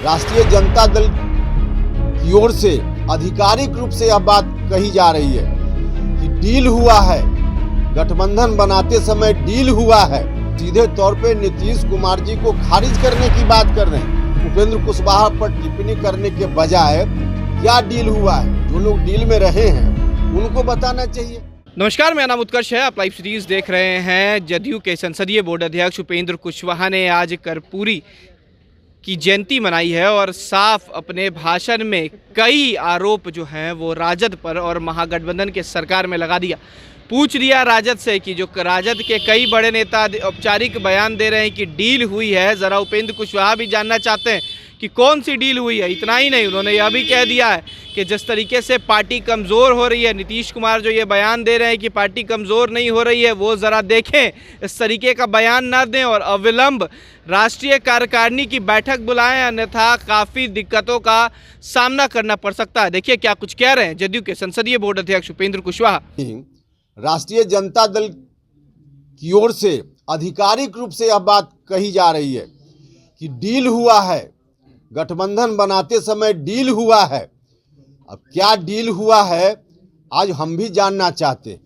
राष्ट्रीय जनता दल की ओर से आधिकारिक रूप से यह बात कही जा रही है कि डील हुआ है, गठबंधन बनाते समय डील हुआ है। सीधे तौर पे नीतीश कुमार जी को खारिज करने की बात कर रहे हैं। उपेंद्र कुशवाहा पर टिप्पणी करने के बजाय क्या डील हुआ है, जो लोग डील में रहे हैं उनको बताना चाहिए। नमस्कार, मेरा नाम उत्कर्ष है। आप लाइव सीरीज देख रहे हैं। जदयू के संसदीय बोर्ड अध्यक्ष उपेंद्र कुशवाहा ने आज कर्पूरी की जयंती मनाई है और साफ अपने भाषण में कई आरोप जो हैं वो राजद पर और महागठबंधन के सरकार में लगा दिया। पूछ लिया राजद से कि जो राजद के कई बड़े नेता औपचारिक बयान दे रहे हैं कि डील हुई है, ज़रा उपेंद्र कुशवाहा भी जानना चाहते हैं कि कौन सी डील हुई है। इतना ही नहीं, उन्होंने यह भी कह दिया है कि जिस तरीके से पार्टी कमज़ोर हो रही है, नीतीश कुमार जो ये बयान दे रहे हैं कि पार्टी कमज़ोर नहीं हो रही है, वो ज़रा देखें, इस तरीके का बयान ना दें और अविलंब राष्ट्रीय कार्यकारिणी की बैठक बुलाएं, अन्यथा काफ़ी दिक्कतों का सामना करना पड़ सकता है। देखिए क्या कुछ कह रहे हैं जदयू के संसदीय बोर्ड अध्यक्ष उपेंद्र कुशवाहा। राष्ट्रीय जनता दल की ओर से आधिकारिक रूप से यह बात कही जा रही है कि डील हुआ है, गठबंधन बनाते समय डील हुआ है। अब क्या डील हुआ है आज हम भी जानना चाहते हैं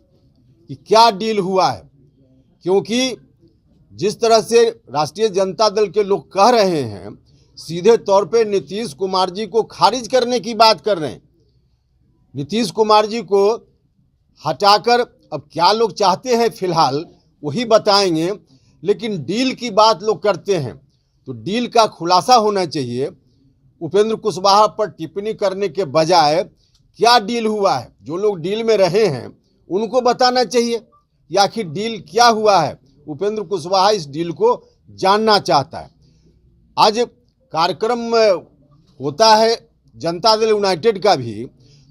कि क्या डील हुआ है, क्योंकि जिस तरह से राष्ट्रीय जनता दल के लोग कह रहे हैं, सीधे तौर पे नीतीश कुमार जी को खारिज करने की बात कर रहे हैं। नीतीश कुमार जी को हटाकर अब क्या लोग चाहते हैं फिलहाल वही बताएंगे, लेकिन डील की बात लोग करते हैं तो डील का खुलासा होना चाहिए। उपेंद्र कुशवाहा पर टिप्पणी करने के बजाय क्या डील हुआ है, जो लोग डील में रहे हैं उनको बताना चाहिए कि आखिर डील क्या हुआ है। उपेंद्र कुशवाहा इस डील को जानना चाहता है। आज कार्यक्रम होता है जनता दल यूनाइटेड का भी,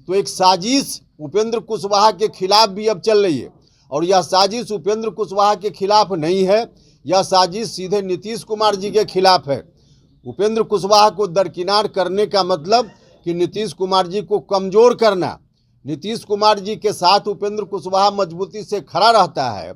तो एक साजिश उपेंद्र कुशवाहा के खिलाफ भी अब चल रही है और यह साजिश उपेंद्र कुशवाहा के खिलाफ नहीं है, यह साजिश सीधे नीतीश कुमार जी के खिलाफ है। उपेंद्र कुशवाहा को दरकिनार करने का मतलब कि नीतीश कुमार जी को कमज़ोर करना। नीतीश कुमार जी के साथ उपेंद्र कुशवाहा मजबूती से खड़ा रहता है।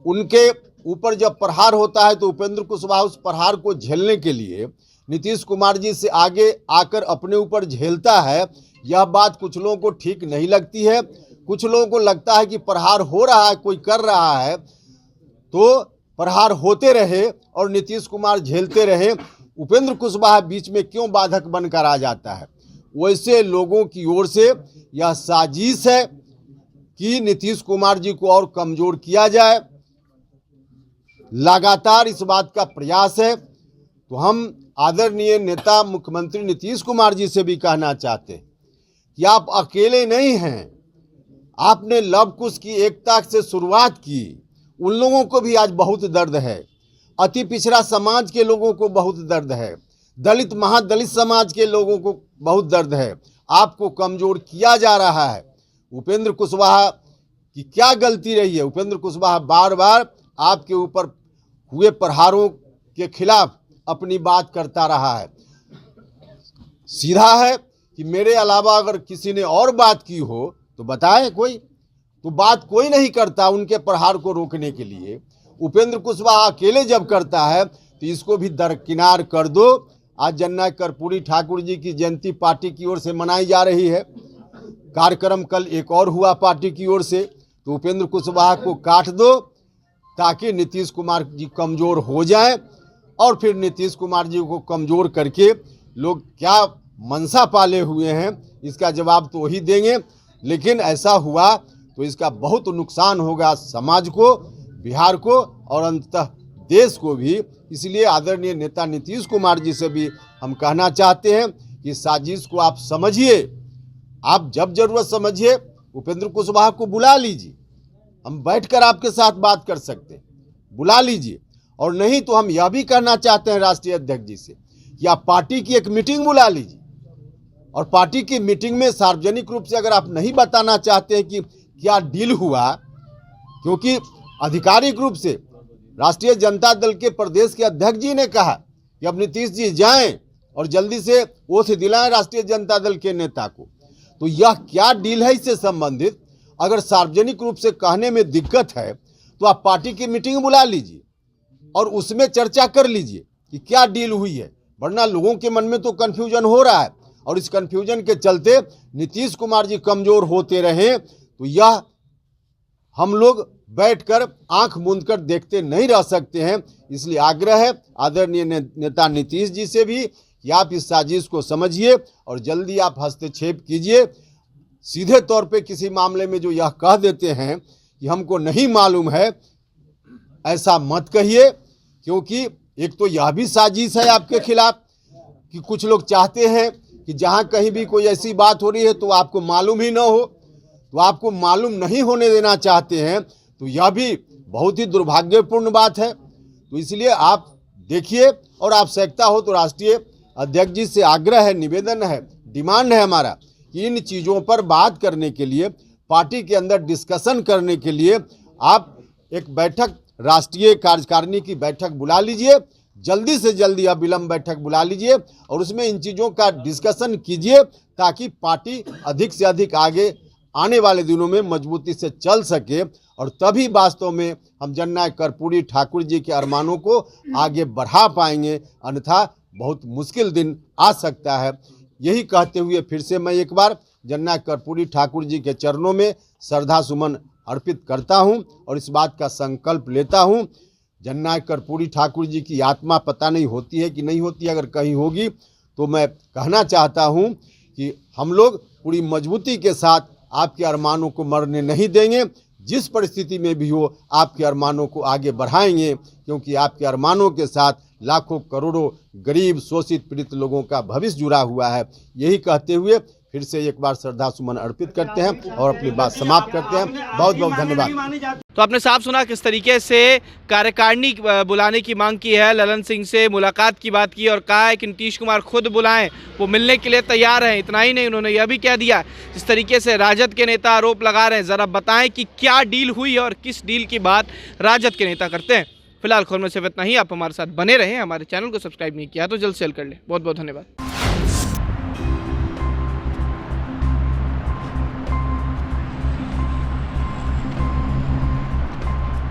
उनके ऊपर जब प्रहार होता है तो उपेंद्र कुशवाहा उस प्रहार को झेलने के लिए नीतीश कुमार जी से आगे आकर अपने ऊपर झेलता है। यह बात कुछ लोगों को ठीक नहीं लगती है। कुछ लोगों को लगता है कि प्रहार हो रहा है, कोई कर रहा है तो प्रहार होते रहे और नीतीश कुमार झेलते रहे, उपेंद्र कुशवाहा बीच में क्यों बाधक बनकर आ जाता है। वैसे लोगों की ओर से यह साजिश है कि नीतीश कुमार जी को और कमज़ोर किया जाए। लगातार इस बात का प्रयास है। तो हम आदरणीय नेता मुख्यमंत्री नीतीश कुमार जी से भी कहना चाहते हैं कि आप अकेले नहीं हैं। आपने लव कुश की एकता से शुरुआत की, उन लोगों को भी आज बहुत दर्द है। अति पिछड़ा समाज के लोगों को बहुत दर्द है, दलित महादलित समाज के लोगों को बहुत दर्द है। आपको कमज़ोर किया जा रहा है। उपेंद्र कुशवाहा की क्या गलती रही है? उपेंद्र कुशवाहा बार बार आपके ऊपर हुए प्रहारों के खिलाफ अपनी बात करता रहा है। सीधा है कि मेरे अलावा अगर किसी ने और बात की हो तो बताए, कोई तो बात कोई नहीं करता उनके प्रहार को रोकने के लिए। उपेंद्र कुशवाहा अकेले जब करता है तो इसको भी दरकिनार कर दो। आज जननायक कर्पूरी ठाकुर जी की जयंती पार्टी की ओर से मनाई जा रही है। कार्यक्रम कल एक और हुआ पार्टी की ओर से, तो उपेंद्र कुशवाहा को काट दो ताकि नीतीश कुमार जी कमज़ोर हो जाए और फिर नीतीश कुमार जी को कमज़ोर करके लोग क्या मनसा पाले हुए हैं इसका जवाब तो वही देंगे। लेकिन ऐसा हुआ तो इसका बहुत नुकसान होगा समाज को, बिहार को और अंततः देश को भी। इसलिए आदरणीय नेता नीतीश कुमार जी से भी हम कहना चाहते हैं कि साजिश को आप समझिए। आप जब जरूरत समझिए उपेंद्र कुशवाहा को बुला लीजिए, हम बैठकर आपके साथ बात कर सकते हैं, बुला लीजिए। और नहीं तो हम यह भी कहना चाहते हैं राष्ट्रीय अध्यक्ष जी से कि आप पार्टी की एक मीटिंग बुला लीजिए और पार्टी की मीटिंग में सार्वजनिक रूप से अगर आप नहीं बताना चाहते हैं कि क्या डील हुआ, क्योंकि आधिकारिक रूप से राष्ट्रीय जनता दल के प्रदेश के अध्यक्ष जी ने कहा कि अब नीतीश जी जाएं और जल्दी से ओथ दिलाएं राष्ट्रीय जनता दल के नेता को, तो यह क्या डील है इससे संबंधित अगर सार्वजनिक रूप से कहने में दिक्कत है तो आप पार्टी की मीटिंग बुला लीजिए और उसमें चर्चा कर लीजिए कि क्या डील हुई है। वरना लोगों के मन में तो कन्फ्यूजन हो रहा है, और इस कन्फ्यूजन के चलते नीतीश कुमार जी कमजोर होते रहे तो यह हम लोग बैठकर आंख मूंद कर देखते नहीं रह सकते हैं। इसलिए आग्रह है आदरणीय नेता नीतीश जी से भी कि आप इस साजिश को समझिए और जल्दी आप हस्तक्षेप कीजिए। सीधे तौर पे किसी मामले में जो यह कह देते हैं कि हमको नहीं मालूम है, ऐसा मत कहिए, क्योंकि एक तो यह भी साजिश है आपके खिलाफ कि कुछ लोग चाहते हैं कि जहां कहीं भी कोई ऐसी बात हो रही है तो आपको मालूम ही ना हो, तो आपको मालूम नहीं होने देना चाहते हैं, तो यह भी बहुत ही दुर्भाग्यपूर्ण बात है। तो इसलिए आप देखिए, और आवश्यकता हो तो राष्ट्रीय अध्यक्ष जी से आग्रह है, निवेदन है, डिमांड है हमारा कि इन चीज़ों पर बात करने के लिए, पार्टी के अंदर डिस्कशन करने के लिए आप एक बैठक, राष्ट्रीय कार्यकारिणी की बैठक बुला लीजिए, जल्दी से जल्दी अविलंब बैठक बुला लीजिए और उसमें इन चीज़ों का डिस्कशन कीजिए, ताकि पार्टी अधिक से अधिक आगे आने वाले दिनों में मजबूती से चल सके, और तभी वास्तव में हम जननायक कर्पूरी ठाकुर जी के अरमानों को आगे बढ़ा पाएंगे, अन्यथा बहुत मुश्किल दिन आ सकता है। यही कहते हुए फिर से मैं एक बार जननायक कर्पूरी ठाकुर जी के चरणों में श्रद्धा सुमन अर्पित करता हूं और इस बात का संकल्प लेता हूं, जननायक कर्पूरी ठाकुर जी की आत्मा पता नहीं होती है कि नहीं होती, अगर कहीं होगी तो मैं कहना चाहता हूं कि हम लोग पूरी मजबूती के साथ आपके अरमानों को मरने नहीं देंगे, जिस परिस्थिति में भी हो आपके अरमानों को आगे बढ़ाएंगे, क्योंकि आपके अरमानों के साथ लाखों करोड़ों गरीब शोषित पीड़ित लोगों का भविष्य जुड़ा हुआ है। यही कहते हुए फिर से एक बार श्रद्धा सुमन अर्पित करते हैं और अपनी बात समाप्त करते हैं। बहुत बहुत धन्यवाद। तो आपने साफ सुना किस तरीके से कार्यकारिणी बुलाने की मांग की है, ललन सिंह से मुलाकात की बात की और कहा है कि नीतीश कुमार खुद बुलाएं, वो मिलने के लिए तैयार हैं। इतना ही नहीं, उन्होंने यह भी कह दिया, जिस तरीके से राजद के नेता आरोप लगा रहे हैं, ज़रा बताएं कि क्या डील हुई और किस डील की बात राजद के नेता करते हैं। फिलहाल खबर में सिर्फ इतना ही। आप हमारे साथ बने रहें, हमारे चैनल को सब्सक्राइब नहीं किया तो जल्द से जल्द कर लें। बहुत बहुत धन्यवाद।